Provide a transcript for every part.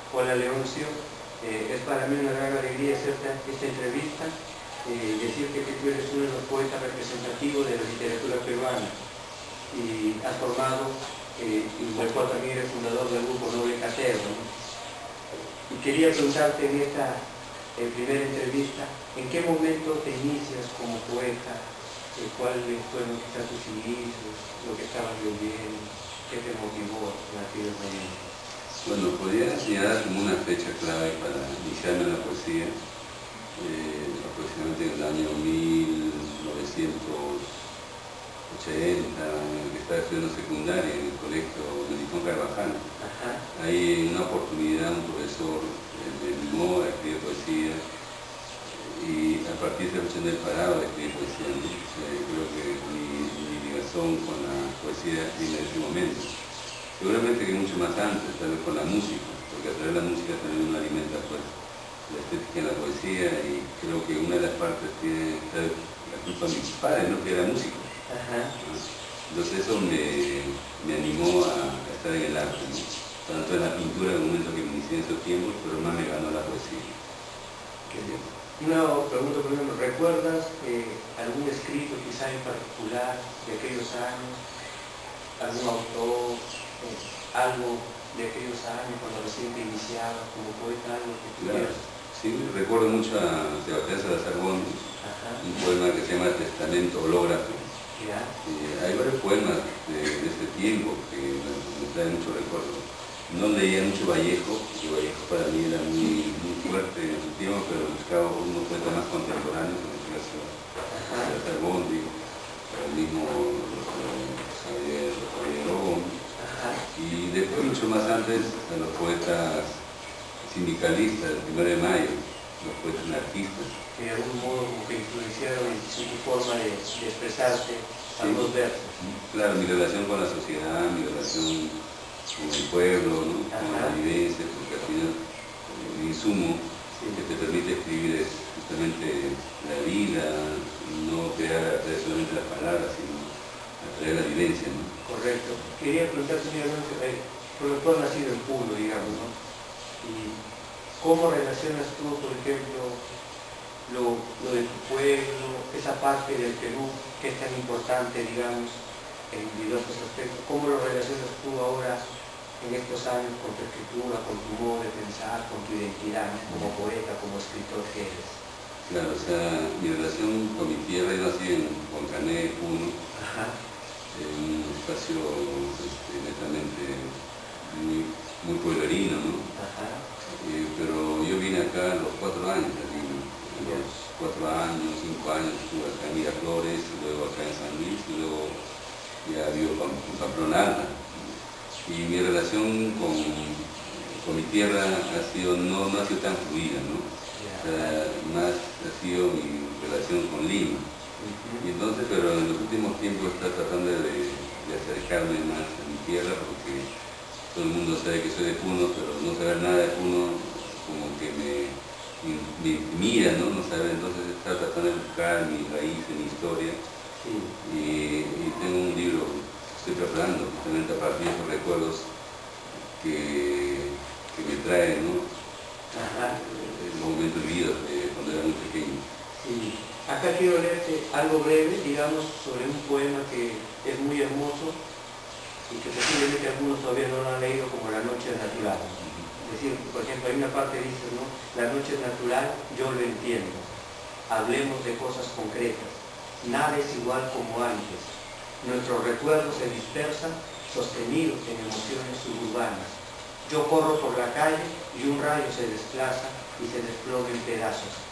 Hola Leoncio, es para mí una gran alegría hacerte esta entrevista, decirte que tú eres uno de los poetas representativos de la literatura peruana y has formado, y del cual también eres fundador del grupo Noble Caterva, ¿no? Y quería preguntarte en esta primera entrevista, ¿en qué momento te inicias como poeta? ¿Cuáles fueron quizás tus inicios, lo que estabas leyendo, qué te motivó en aquellos momentos? Bueno, podría señalar como una fecha clave para iniciarme en la poesía, aproximadamente en el año 1980, en el que estaba estudiando secundaria en el colegio Melitón Carvajal. Ahí en una oportunidad un profesor me animó a escribir poesía y a partir de esa fecha no he parado de escribir poesía, ¿no? Creo que mi ligación con la poesía viene de ese momento. Seguramente que mucho más antes, tal vez con la música, porque a través de la música también uno alimenta pues, la estética en la poesía, y creo que una de las partes tiene la culpa de mis padres, ¿no? Que era músico. Entonces eso me animó a estar en el arte, ¿no? Tanto en la pintura en el momento que me inicié en esos tiempos, pero más me ganó la poesía. Una pregunta, por ejemplo, ¿recuerdas algún escrito quizá en particular de aquellos años? ¿Algún autor? Algo de aquellos años cuando recién te iniciabas como poeta, algo que tuvieras? Sí, recuerdo mucho a Sebastián Salazar Gómez, un poema que se llama Testamento Hológrafo. Hay varios poemas de ese tiempo que me traen mucho recuerdo. No leía mucho Vallejo, porque Vallejo para mí era muy fuerte en su tiempo, pero buscaba unos poetas más contemporáneos, en este caso Salazar Gómez, el mismo Javier Obón. Y después, mucho más antes, a los poetas sindicalistas del 1 de mayo, los poetas anarquistas. De algún modo como que influenciaron en tu forma de expresarte a los versos. Claro, mi relación con la sociedad, mi relación con el pueblo, ¿no? Con la vivencia, porque al final el insumo que te permite escribir es justamente la vida, no crear solamente las palabras, sino atraer la vivencia, ¿no? Correcto. Quería preguntarte, señor Alonso, porque tú has nacido en Puno, digamos, ¿no? ¿Y cómo relacionas tú, por ejemplo, lo de tu pueblo, esa parte del Perú que es tan importante, digamos, en diversos aspectos? ¿Cómo lo relacionas tú ahora, en estos años, con tu escritura, con tu modo de pensar, con tu identidad, ¿no? Como poeta, como escritor que eres? Claro, o sea, mi relación con mi tierra, yo nací en Huancané, Puno, en un espacio netamente muy pueblerino, ¿no? Pero yo vine acá a los 4 años, a los 4 años, 5 años estuve acá en Miraflores, luego acá en San Luis, y luego ya vivo en Pamplona. Y mi relación con mi tierra no ha sido tan fluida, ¿no? O sea, más ha sido mi relación con Lima. Y entonces, pero en los últimos tiempos está tratando de acercarme más a mi tierra, porque todo el mundo sabe que soy de Puno, pero no saber nada de Puno como que me mira, ¿no? No saber, entonces está tratando de buscar mi raíz, mi historia. Y tengo un libro que estoy preparando justamente a partir de esos recuerdos que me traen, ¿no? Los momentos vividos cuando era muy pequeño. Acá quiero leerte algo breve, digamos, sobre un poema que es muy hermoso y que posiblemente algunos todavía no lo han leído, como La noche es natural. Es decir, por ejemplo, hay una parte que dice, ¿no? La noche es natural, yo lo entiendo. Hablemos de cosas concretas. Nada es igual como antes. Nuestros recuerdos se dispersan, sostenidos en emociones suburbanas. Yo corro por la calle y un rayo se desplaza y se desploma en pedazos.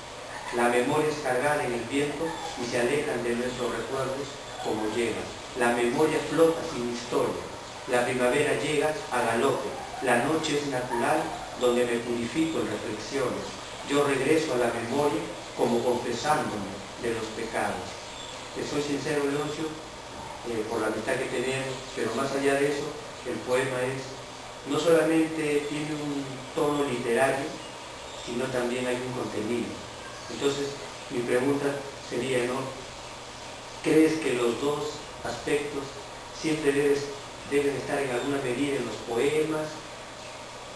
La memoria es cargada en el viento y se alejan de nuestros recuerdos como llegan. La memoria flota sin historia. La primavera llega a galope. La noche es natural, donde me purifico en reflexiones. Yo regreso a la memoria como confesándome de los pecados. Te soy sincero, Leoncio, por la amistad que tenemos, pero más allá de eso, el poema no solamente tiene un tono literario, sino también hay un contenido. Entonces, mi pregunta sería, ¿no? ¿Crees que los dos aspectos siempre deben estar en alguna medida en los poemas?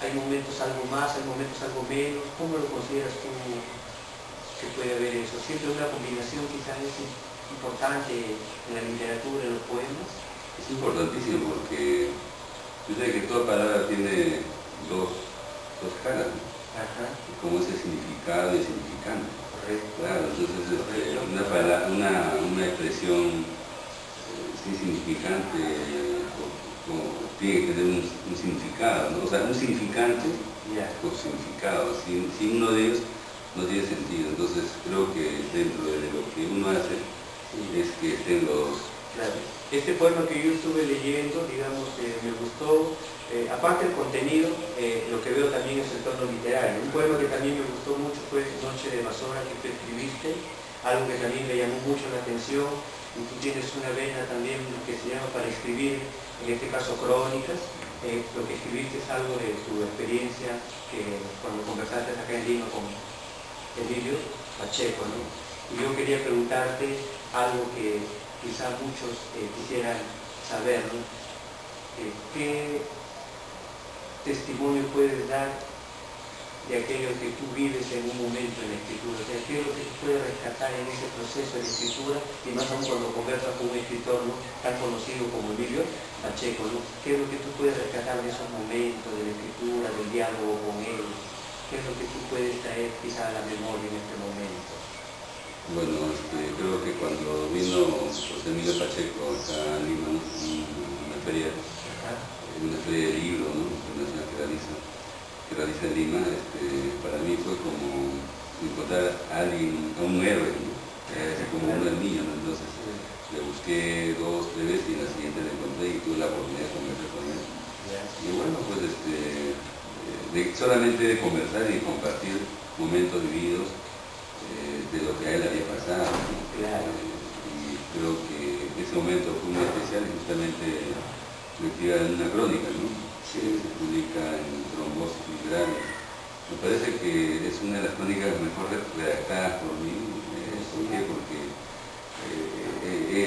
hay momentos algo más, hay momentos algo menos. ¿Cómo lo consideras tú que puede haber eso? Siempre una combinación quizás es importante en la literatura, en los poemas. Es importantísimo porque yo sé que toda palabra tiene dos caras, ¿no? Ajá. Como ese significado y significante. Correcto. Claro, entonces una expresión sin significante tiene que tener un significado, ¿no? O sea, un significante con significado. Sin uno de ellos no tiene sentido. Entonces creo que dentro de lo que uno hace es que estén los... Claro. Este poema que yo estuve leyendo, digamos, me gustó, aparte del contenido, lo que veo también es el tono literario. Un poema que también me gustó mucho fue Noche de Basora, que tú escribiste, algo que también me llamó mucho la atención, y tú tienes una vena también que se llama para escribir, en este caso crónicas. Lo que escribiste es algo de tu experiencia que cuando conversaste acá en Lima con Emilio Pacheco, ¿no? Y yo quería preguntarte algo que quizá muchos quisieran saber, ¿no? ¿Qué testimonio puedes dar de aquello que tú vives en un momento en la escritura? O sea, ¿qué es lo que tú puedes rescatar en ese proceso de escritura? Y más aún cuando conversas con un escritor, ¿no?, tan conocido como Emilio Pacheco, ¿no? ¿Qué es lo que tú puedes rescatar de esos momentos, de la escritura, del diálogo con él? ¿Qué es lo que tú puedes traer quizá a la memoria en este momento? Bueno, creo que cuando vino José Emilio Pacheco acá a Lima, en una feria de libros, ¿no?, internacional que realiza en Lima, para mí fue como encontrar a alguien, a un héroe, ¿no?, como uno del niño, ¿no? Entonces le busqué 2, 3 veces y en la siguiente le encontré y tuve la oportunidad de conversar con él. Y bueno, pues solamente de conversar y compartir momentos vividos de lo que a él había pasado, ¿no? Y creo que ese momento fue muy especial y justamente lo escribí en una crónica, ¿no?, que se publica en Trombosis Literarios. Me parece que es una de las crónicas mejor redactadas por mí. ¿Por qué? Porque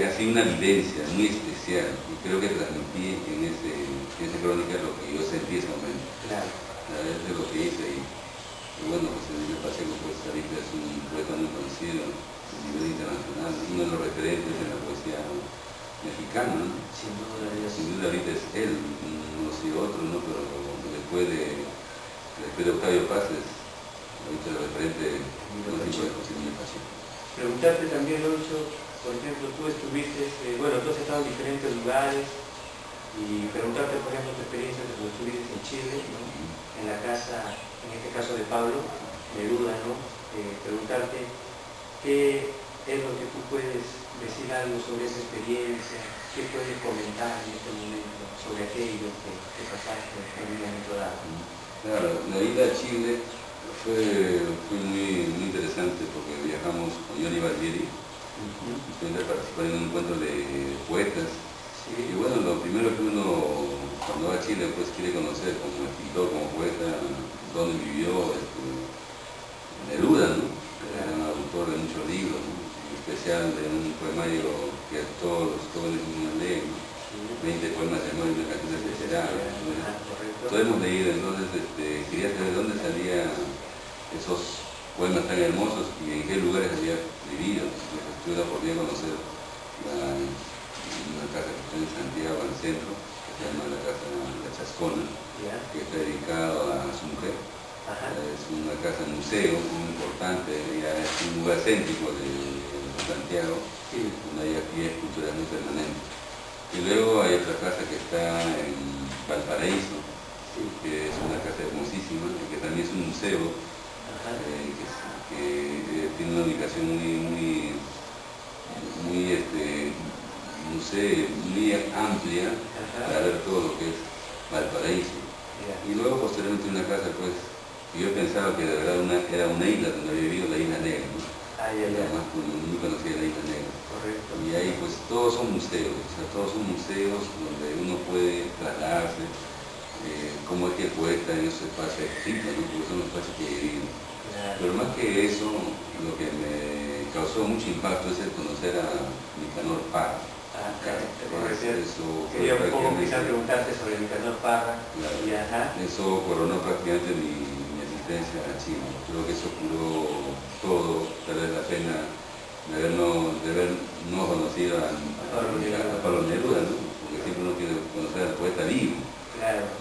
ha sido una vivencia muy especial y creo que transmití en esa crónica lo que yo sentí en ese momento. A través de lo que hice. Y bueno, pues Emilio Pacheco, pues ahorita es un poeta muy conocido a nivel internacional, uno de los referentes de la poesía mexicana, ¿no? Sin duda ahorita es él, no sé otro, ¿no? Pero después de Octavio Paz es ahorita el referente de José Emilio Pacheco. Preguntarte también, Loncho, por ejemplo, tú estuviste, bueno, tú has estado en diferentes lugares, y preguntarte, por ejemplo, tu experiencia cuando estuviste en Chile, ¿no?, en la casa, en este caso de Pablo Neruda, ¿no? Preguntarte qué es lo que tú puedes decir algo sobre esa experiencia, qué puedes comentar en este momento sobre aquello que pasaste en un momento dado. Claro, la ida a Chile fue muy interesante porque viajamos con Johnny Barbieri, a participar en un encuentro de poetas. Y bueno, lo primero que uno cuando va a Chile pues quiere conocer como escritor, como poeta, dónde vivió Neruda, ¿no?, que era un autor de muchos libros, ¿no?, en especial de un poemario que todos los jóvenes leen, ¿no?, 20 poemas de amor y una canción especial. Todos hemos leído, entonces quería saber dónde salían esos poemas tan hermosos y en qué lugares había vivido. Entonces tuve la oportunidad de conocer una casa que está en Santiago, al centro, que se llama la Casa La Chascona, que está dedicada a su mujer. Es una casa museo muy importante, ya es un lugar céntrico de Santiago, donde hay actividades culturales muy permanentes. Y luego hay otra casa que está en Valparaíso, que es una casa hermosísima, que también es un museo, que tiene una ubicación muy amplia para ver todo lo que es Valparaíso. Y luego posteriormente una casa pues que yo pensaba que de verdad era una isla donde había vivido, la Isla Negra, ¿no? Además muy conocida la Isla Negra. Correcto. Y ahí pues todos son museos, o sea, todos son museos donde uno puede trasladarse, como es que el poeta en esos espacios escritos, ¿no?, porque son espacios que vivimos. Pero más que eso, lo que me causó mucho impacto es el conocer a Nicanor Parra. Quería un poco quizás preguntarte sobre Nicanor Parra. Eso coronó prácticamente mi asistencia a Chile. Creo que eso curó todo, tal vez la pena de habernos conocido a Pablo Neruda, ¿no? Porque siempre uno quiere conocer al poeta vivo,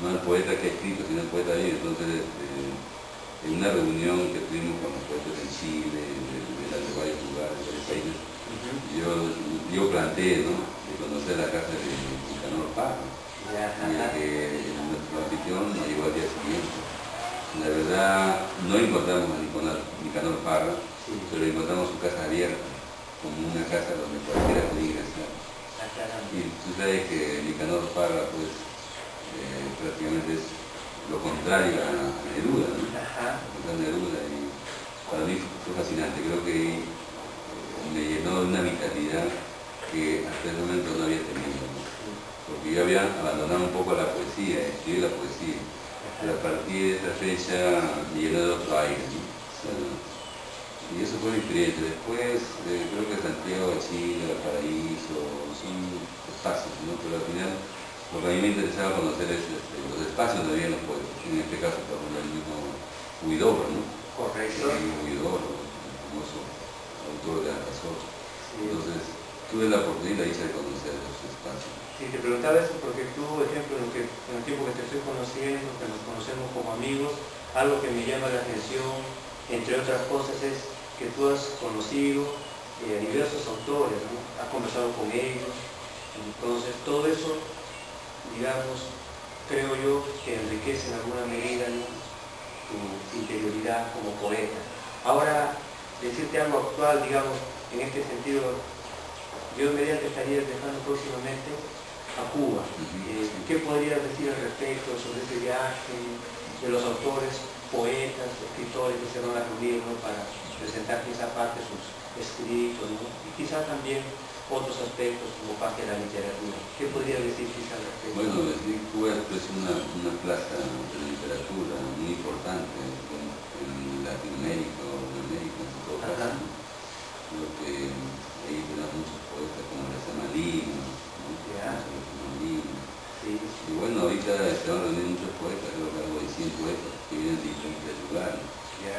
no al poeta que ha escrito, sino al poeta vivo. Entonces, en una reunión que tuvimos con los poetas en Chile, de varios lugares, de varios países, yo planteé, ¿no?, de conocer la casa de Nicanor Parra, y nuestro anfitrión nos llegó al día siguiente. La verdad, no encontramos a Nicanor Parra, pero encontramos su casa abierta, como una casa donde cualquiera podía ingresar. Y tú sabes que Nicanor Parra, pues, prácticamente es lo contrario a Neruda, ¿no? A Neruda, y para mí fue fascinante. Creo que me llenó de una vitalidad que hasta ese momento no había tenido, ¿no? Porque yo había abandonado un poco la poesía, escribí la poesía, pero a partir de esa fecha me llenó de otro aire, ¿no? O sea, y eso fue mi experiencia. Después, creo que Santiago de Chile, Valparaíso, son espacios, ¿no? Pero al final, lo que a mí me interesaba conocer es los espacios donde habían los poetas. En este caso, por ejemplo, el mismo Huidobro, ¿no? Correcto. Huidobro, el famoso autor de Alcazor. Entonces, tuve la oportunidad de conocer esos espacios. Sí, te preguntaba eso porque tú, por ejemplo, en el tiempo que te estoy conociendo, que nos conocemos como amigos, algo que me llama la atención, entre otras cosas, es que tú has conocido a diversos autores, ¿no? Has conversado con ellos. Entonces, todo eso, digamos, creo yo que enriquece en alguna medida, ¿no?, tu interioridad como poeta. Ahora, decirte algo actual, digamos, en este sentido, yo inmediatamente estaría viajando próximamente a Cuba. ¿Qué podrías decir al respecto sobre ese viaje, de los autores, poetas, escritores que se van a reunir, ¿no?, para presentar quizá parte de sus escritos, ¿no?, y quizá también otros aspectos como parte de la literatura? ¿Qué podrías decir quizá al respecto? Bueno, Cuba es una plaza de literatura muy importante en Latinoamérica o en América en todo caso. Creo que ahí tenemos muchos poetas como Lezama Lima, y bueno, ahorita se van a reunir muchos poetas, creo que algo de 100 poetas que vienen de diferentes lugares.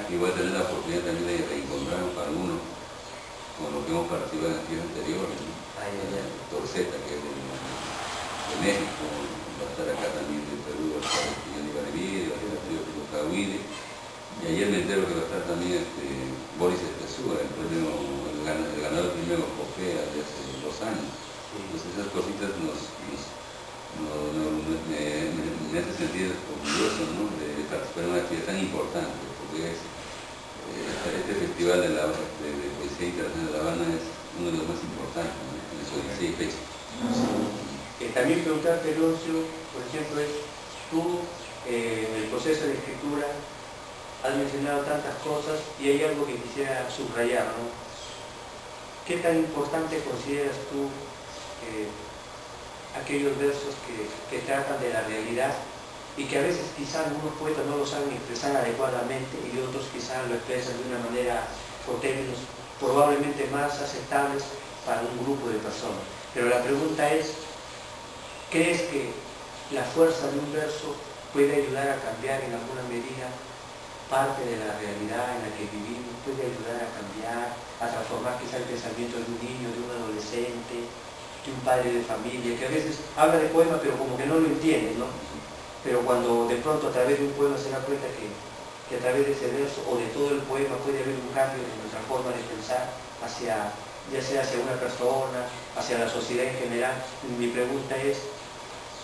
Y voy a tener la oportunidad también de reencontrarnos para algunos con los que hemos participado en actividades anteriores, ¿no? Torceta, que es de México, va a estar acá también de Perú, va a estar Johnny Barbieri, va a estar Pico Cahuide, y ayer me entero que va a estar también Boris Espesúa, el ganador del premio Cofea de hace 2 años. Entonces esas cositas me hace sentir orgulloso, ¿no?, de participar en una actividad tan importante, porque este festival de poesía internacional de La Habana es uno de los más importantes, ¿no?, en esos 16 fechas. También preguntarte, Leoncio, por ejemplo, tú en el proceso de escritura has mencionado tantas cosas y hay algo que quisiera subrayar, ¿no? ¿Qué tan importante consideras tú aquellos versos que tratan de la realidad y que a veces quizá algunos poetas no lo saben expresar adecuadamente y otros quizá lo expresan de una manera por términos probablemente más aceptables para un grupo de personas? Pero la pregunta es, ¿crees que la fuerza de un verso puede ayudar a cambiar en alguna medida parte de la realidad en la que vivimos? ¿Puede ayudar a cambiar, a transformar quizá el pensamiento de un niño, de un adolescente, de un padre de familia, que a veces habla de poema pero como que no lo entiende, ¿no? Pero cuando de pronto a través de un poema se da cuenta que a través de ese verso o de todo el poema puede haber un cambio en nuestra forma de pensar ya sea hacia una persona, hacia la sociedad en general. Mi pregunta es,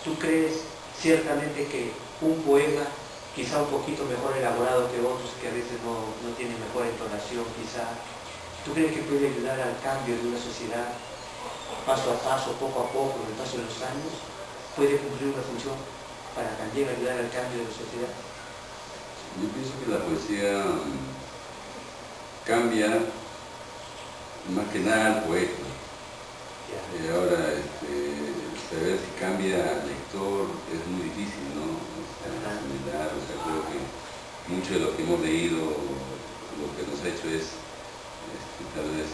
¿tú crees ciertamente que un poema, quizá un poquito mejor elaborado que otros, que a veces no tienen mejor entonación quizá, ¿tú crees que puede ayudar al cambio de una sociedad paso a paso, poco a poco, con el paso de los años? ¿Puede cumplir una función para también ayudar al cambio de la sociedad? Yo pienso que la poesía cambia más que nada al poeta. Ahora, saber si cambia al lector es muy difícil, ¿no? Creo que mucho de lo que hemos leído, lo que nos ha hecho es tal vez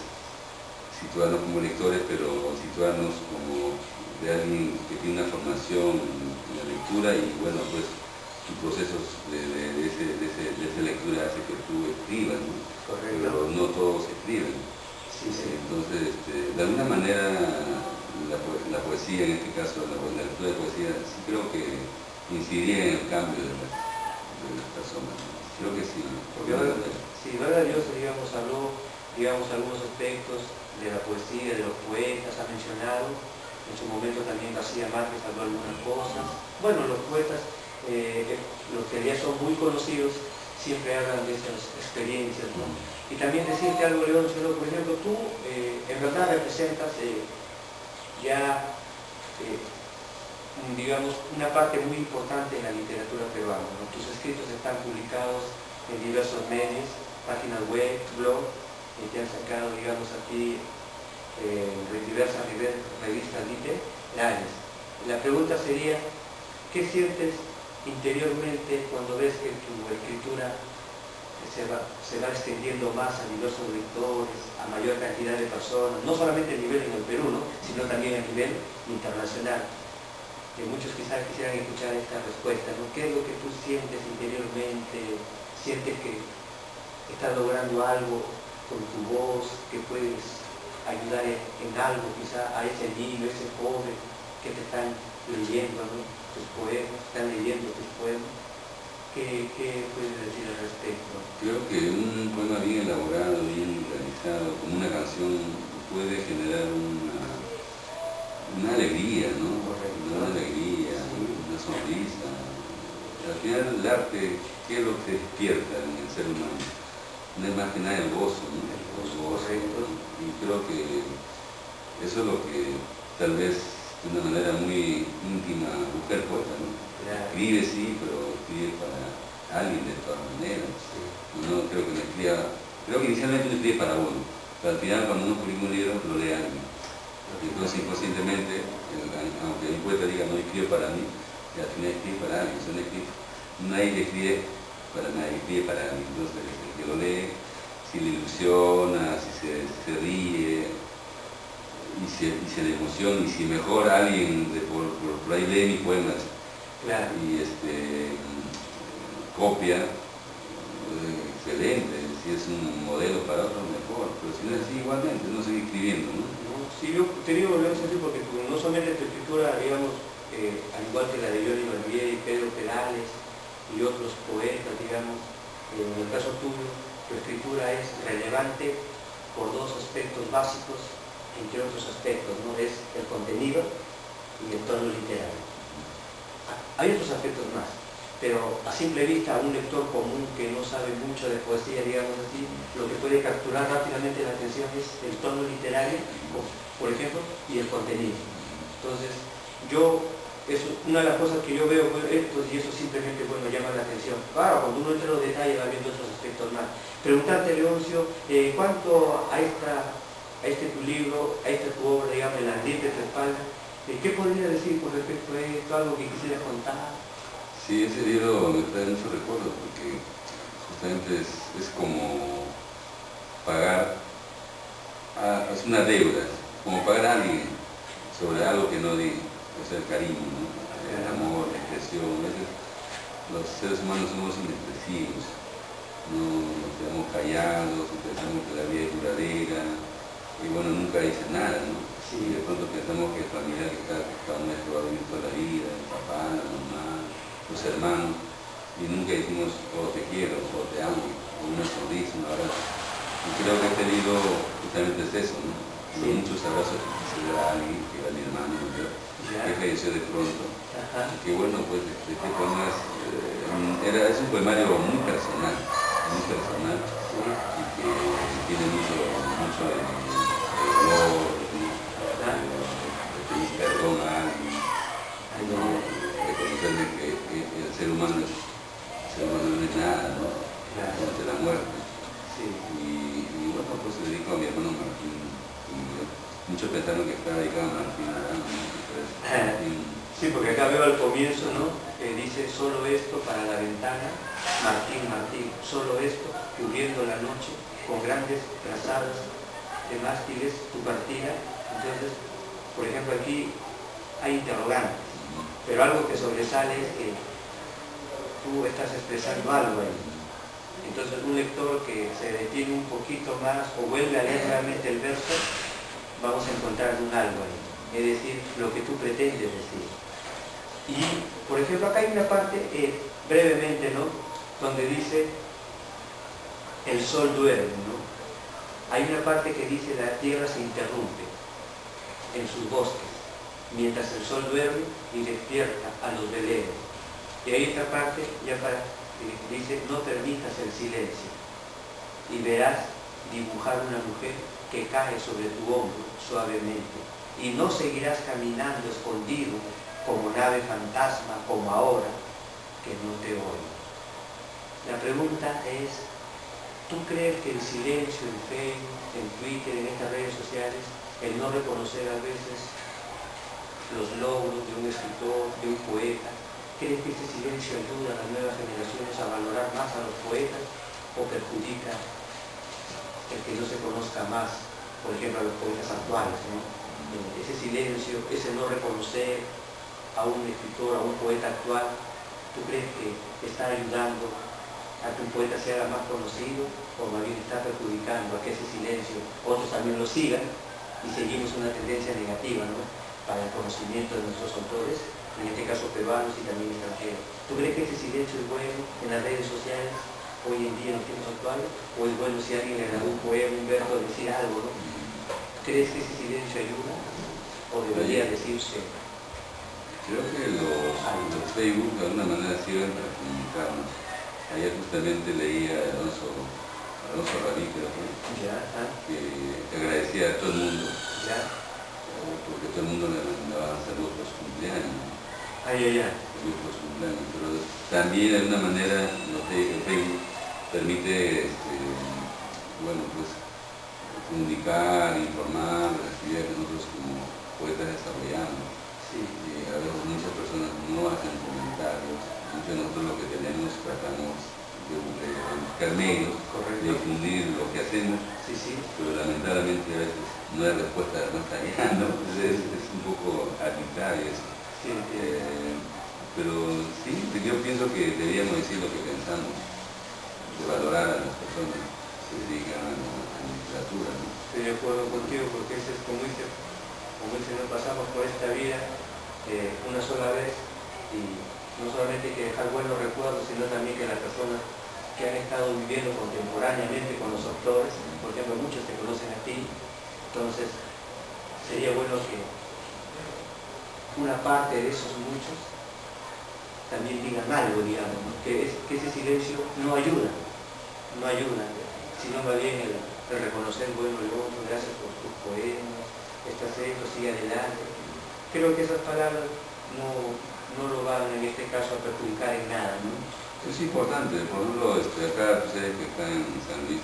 situarnos como lectores, pero situarnos como de alguien que tiene una formación en la lectura y bueno, pues tus procesos de esa lectura hace que tú escribas, ¿no? Correcto. Pero no todos escriben. Sí, sí. Entonces, de alguna manera, la poesía, en este caso, la lectura de poesía, sí creo que incidiría en el cambio de las personas. Creo que sí. Porque sí, Vargas Llosa, digamos, habló, digamos, algunos aspectos de la poesía, de los poetas, ha mencionado. En su momento también García Márquez habló algunas cosas. Bueno, los poetas, los que ya son muy conocidos, siempre hablan de esas experiencias, ¿no? Y también decirte algo, Leoncio, por ejemplo, tú en verdad representas digamos, una parte muy importante en la literatura peruana, ¿no? Tus escritos están publicados en diversos medios, páginas web, blog, que han sacado, digamos, aquí diversas revistas literarias. La pregunta sería, ¿qué sientes interiormente cuando ves que tu escritura se va extendiendo más a diversos lectores, a mayor cantidad de personas, no solamente a nivel en el Perú, ¿no? Sino también a nivel internacional? Muchos quizás quisieran escuchar esta respuesta, ¿no? ¿Qué es lo que tú sientes interiormente? ¿Sientes que estás logrando algo con tu voz, que puedes ayudar en algo quizá a ese niño, ese joven que te están leyendo, ¿no? Tus poemas, están leyendo tus poemas? ¿Qué puedes decir al respecto? Creo que un poema bien elaborado, bien realizado, como una canción, puede generar una alegría, ¿no? Correcto. Una alegría, sí. Una sonrisa. Al final el arte, ¿qué es lo que despierta en el ser humano? No es más que nada el gozo, ¿no? El gozo, correcto. Y creo que eso es lo que tal vez de una manera muy íntima busca el poeta, ¿no? Claro. Escribe sí, pero escribe para alguien de todas maneras. Sí. Uno creo que no escribe, creo que inicialmente uno escribe para uno, pero al final cuando uno publica un libro lo lee a alguien. Entonces inconscientemente, aunque el poeta diga no escribe para mí, al final escribe para alguien. Nadie escribe para nadie, escribe para alguien. Entonces el que lo lee, si le ilusiona, si se ríe, y se le emociona, y si mejor alguien por ahí lee mis poemas, claro. Y copia, excelente. Si es un modelo para otro, mejor. Pero si no es así, igualmente, no sigue escribiendo, ¿no? Sí, yo te digo, porque no solamente tu escritura, digamos, al igual que la de Johnny Barbieri, Pedro Perales y otros poetas, digamos, en el caso tuyo, tu escritura es relevante por dos aspectos básicos, entre otros aspectos, ¿no? Es el contenido y el tono literario. Hay otros aspectos más, pero a simple vista a un lector común que no sabe mucho de poesía, digamos así, lo que puede capturar rápidamente la atención es el tono literario, por ejemplo, y el contenido. Entonces, una de las cosas que yo veo, pues, y eso simplemente, bueno, llama la atención. Claro, cuando uno entra en los detalles va viendo otros aspectos más. Preguntarte, Leoncio, ¿cuánto a este tu libro, a esta tu obra, digamos, El Andén de tu espalda, qué podrías decir con respecto a esto, algo que quisieras contar? Sí, ese libro me trae muchos recuerdos porque justamente es como pagar, es una deuda, como pagar a alguien sobre algo que no di, o sea, el cariño, ¿no? El amor, la expresión. A veces los seres humanos somos inexpresivos, nos quedamos callados, pensamos que la vida es duradera, y bueno, nunca dice nada, ¿no? Sí. Y de pronto pensamos que el familiar que cada uno va a vivir toda la vida, el papá, la mamá, los hermanos, y nunca decimos, oh, te quiero, o te amo, o una sonrisa, un abrazo. Y creo que este libro justamente es eso, ¿no? Sí. Muchos abrazos que quise dar a alguien, que era mi hermano, ¿no? Que falleció de pronto. Ajá. Y que bueno, pues este poema es un poemario muy personal, sí. Y que tiene mucho de dolor, de pedir perdón a alguien, reconocerle que el ser humano no es nada, ¿no? Ante la muerte. Sí. Y bueno, pues se dedico a mi hermano Martín. Muchos pensaron que estaba dedicado a Martín Arana, ¿no? Sí, porque acá veo al comienzo, ¿no? Dice, solo esto para la ventana, Martín, Martín, solo esto, cubriendo la noche, con grandes trazadas de mástiles tu partida. Entonces, por ejemplo, aquí hay interrogantes, pero algo que sobresale es que tú estás expresando algo ahí. Entonces un lector que se detiene un poquito más o vuelve a leer realmente el verso, vamos a encontrar un algo ahí, es decir, lo que tú pretendes decir. Y, por ejemplo, acá hay una parte, brevemente, ¿no?, donde dice, el sol duerme, ¿no? Hay una parte que dice, la tierra se interrumpe en sus bosques, mientras el sol duerme y despierta a los veleros. Y hay otra parte, ya para, dice, no permitas el silencio, y verás dibujar una mujer que cae sobre tu hombro suavemente, y no seguirás caminando escondido como nave fantasma, como ahora que no te oigo. La pregunta es, ¿tú crees que el silencio en Facebook, en Twitter, en estas redes sociales, el no reconocer a veces los logros de un escritor, de un poeta, crees que este silencio ayuda a las nuevas generaciones a valorar más a los poetas o perjudica el que no se conozca más, por ejemplo, a los poetas actuales, ¿no? Ese silencio, ese no reconocer a un escritor, a un poeta actual, ¿tú crees que está ayudando a que un poeta sea más conocido o más bien está perjudicando a que ese silencio otros también lo sigan y seguimos una tendencia negativa, ¿no?, para el conocimiento de nuestros autores, en este caso peruanos y también extranjeros? ¿Tú crees que ese silencio es bueno en las redes sociales hoy en día en los tiempos actuales? ¿O es bueno si alguien le da un poema, un verso, decir algo, ¿no? ¿Crees que ese silencio ayuda? ¿O debería decirse? Creo que los Facebook de alguna manera sirven para comunicarnos. Ayer justamente leía a Alonso Rabí, creo que agradecía a todo el mundo, porque todo el mundo le mandaba saludos por su cumpleaños. Saludos por su cumpleaños. Pero también de alguna manera el Facebook permite bueno, pues, comunicar, informar de las actividades que nosotros como poetas desarrollamos. Sí. A veces muchas personas no hacen comentarios, muchos de nosotros lo que tenemos tratamos de buscar medios, de difundir lo que hacemos, pero lamentablemente a veces no hay respuesta de nuestra vida, ¿no? Es un poco arbitrario eso. Pero sí, yo pienso que deberíamos decir lo que pensamos, de valorar a las personas que se dedican a la literatura, ¿no? Estoy de acuerdo contigo, porque ese es como dice, nos pasamos por esta vida una sola vez, y no solamente hay que dejar buenos recuerdos, sino también que las personas que han estado viviendo contemporáneamente con los autores, por ejemplo, muchos te conocen a ti, entonces sería bueno que una parte de esos muchos también digan algo, digamos, ¿no? que ese silencio no ayuda, sino más bien el reconocer, bueno, el otro, gracias por tus poemas, estás hecho, sigue adelante. Creo que esas palabras no lo van en este caso a perjudicar en nada, ¿no? Es importante, por ejemplo, acá, tú sabes que acá en San Luis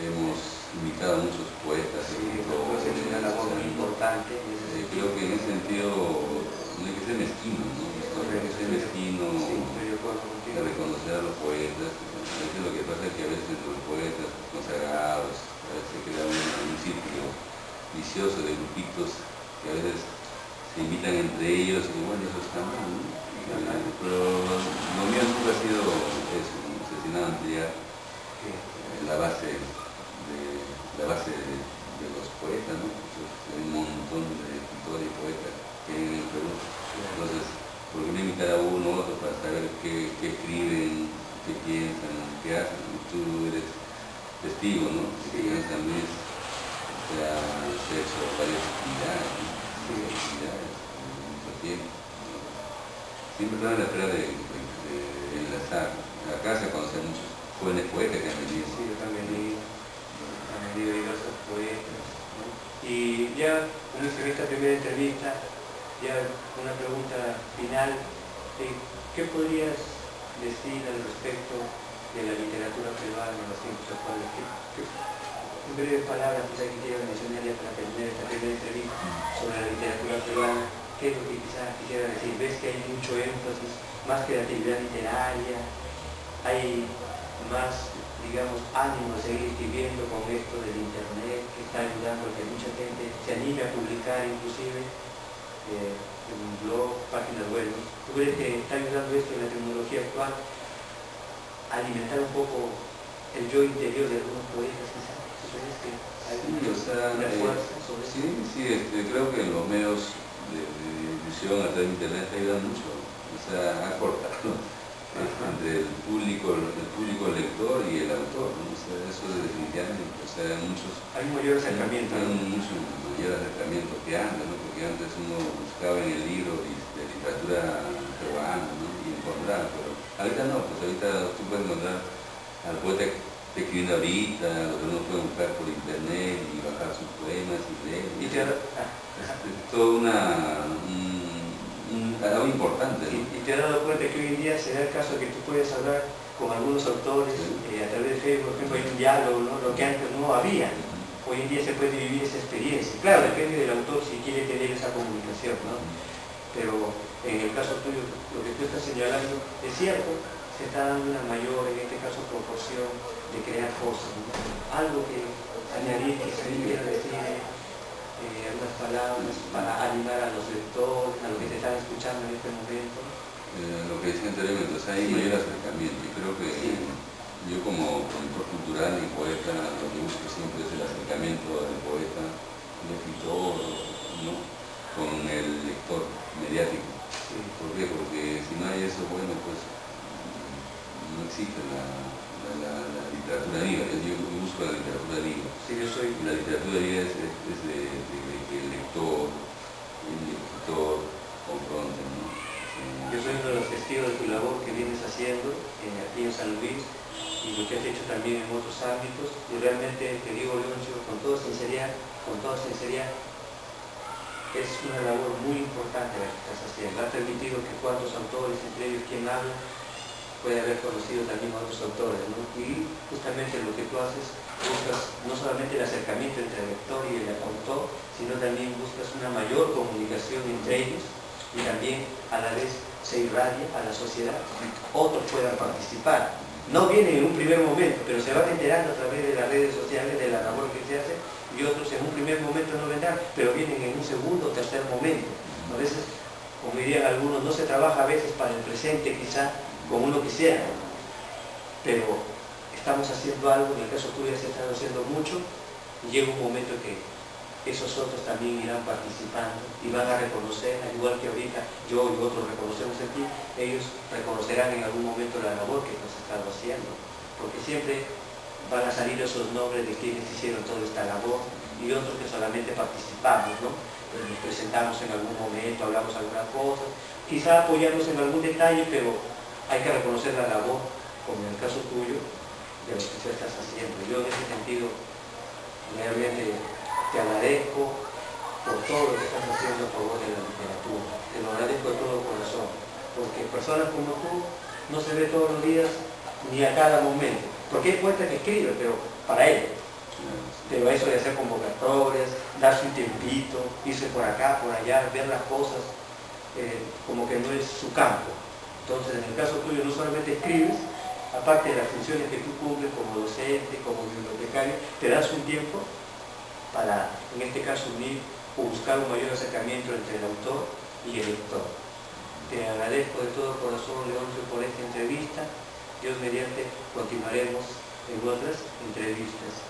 hemos invitado a muchos poetas. Sí, es una labor muy importante. Creo que en ese sentido no hay que ser mezquino, ¿no? No hay que ser mezquino de reconocer a los poetas. A veces lo que pasa es que a veces los poetas consagrados a veces se crea un círculo vicioso de grupitos que a veces se invitan entre ellos y bueno, eso está mal, ¿no? Pero lo mío nunca ha sido eso, sino ampliar la base de los poetas, ¿no? Hay un montón de escritores y poetas que hay en el Perú. Entonces, ¿por qué no invitar a uno u otro para saber qué escriben, qué piensan, qué hacen? Tú eres testigo, ¿no? Que en San Luis se ha hecho varias actividades, ¿no? Mucho tiempo. Siempre están a la espera de enlazar. Acá se conocen muchos jóvenes poetas que han venido. Sí, han venido diversos poetas, ¿no? Y ya, en esta primera entrevista, ya una pregunta final, ¿qué podrías decir al respecto de la literatura peruana en los tiempos actuales? En breves palabras, quizás quisiera mencionar ya para terminar esta primera entrevista sobre la literatura peruana, ¿qué es lo que quizás quisiera decir? ¿Ves que hay mucho énfasis, más creatividad literaria? ¿Hay más, digamos, ánimo de seguir escribiendo con esto del internet, que está ayudando a que mucha gente se anime a publicar inclusive en un blog, páginas web, ¿no? ¿Tú crees que está ayudando esto en la tecnología actual a alimentar un poco el yo interior de algunos poetas, quizás? ¿Tú crees que hay una fuerza sobre eso? Creo que los medios de difusión a través de internet ayudan mucho, o sea, a cortar, ¿no? Entre el público lector y el autor, ¿no? O sea, eso definitivamente, o sea, hay un mayor acercamiento. Hay mucho mayor acercamiento que antes, ¿no? Porque antes uno buscaba en el libro de literatura peruana, ¿no? Y encontraba, pero ahorita no, pues ahorita tú puedes encontrar al poeta que escribiendo ahorita, lo que uno puede buscar por internet y bajar sus poemas y leer. Es todo algo importante, ¿no? Y te has dado cuenta que hoy en día se da el caso de que tú puedes hablar con algunos autores a través de Facebook, por ejemplo, hay un diálogo, ¿no? Lo que antes no había. Hoy en día se puede vivir esa experiencia. Claro, depende del autor si quiere tener esa comunicación, ¿no? Pero en el caso tuyo, lo que tú estás señalando es cierto, se está dando una mayor, en este caso, proporción de crear cosas, ¿no? Algo que añadir, que se quiera decir algunas palabras para animar a los lectores, a los que te están escuchando en este momento. Lo que decía anteriormente, o sea, hay mayor acercamiento. Y creo que yo como productor cultural y poeta, lo que busco siempre es el acercamiento del poeta, del escritor, ¿no? Con el lector mediático. ¿Por qué? Porque si no hay eso, bueno, pues no existe la literatura viva. Yo busco la literatura viva. La literatura viva es de que el lector y el escritor confronten, ¿no? Yo soy uno de los testigos de tu labor que vienes haciendo aquí en San Luis y lo que has hecho también en otros ámbitos. Y realmente te digo, Leoncio, con toda sinceridad, es una labor muy importante la que estás haciendo. Ha permitido que cuantos autores, entre ellos quien habla, puede haber conocido también a otros autores, ¿no? Y justamente lo que tú haces, buscas no solamente el acercamiento entre el lector y el autor, sino también buscas una mayor comunicación entre ellos y también a la vez se irradia a la sociedad y otros puedan participar. No vienen en un primer momento, pero se van enterando a través de las redes sociales de la labor que se hace y otros en un primer momento no vendrán, pero vienen en un segundo o tercer momento. A veces, como dirían algunos, no se trabaja a veces para el presente quizá como uno quisiera, pero estamos haciendo algo, en el caso tuyo se está haciendo mucho y llega un momento que esos otros también irán participando y van a reconocer, al igual que ahorita yo y otros reconocemos en ti, ellos reconocerán en algún momento la labor que hemos estado haciendo, porque siempre van a salir esos nombres de quienes hicieron toda esta labor y otros que solamente participamos, ¿no? Nos presentamos en algún momento, hablamos algunas cosas, quizá apoyarnos en algún detalle, pero hay que reconocer la labor, como en el caso tuyo, de lo que tú estás haciendo. Yo en ese sentido realmente te agradezco por todo lo que estás haciendo a favor de la literatura. Te lo agradezco de todo corazón, porque personas como tú no se ve todos los días ni a cada momento. Porque hay poetas que escriben, pero para ellos. Pero eso de hacer convocatorias, darse un tiempito, irse por acá, por allá, ver las cosas, como que no es su campo. Entonces, en el caso tuyo no solamente escribes, aparte de las funciones que tú cumples como docente, como bibliotecario, te das un tiempo para, en este caso, unir o buscar un mayor acercamiento entre el autor y el lector. Te agradezco de todo corazón, Leoncio, por esta entrevista. Dios mediante continuaremos en otras entrevistas.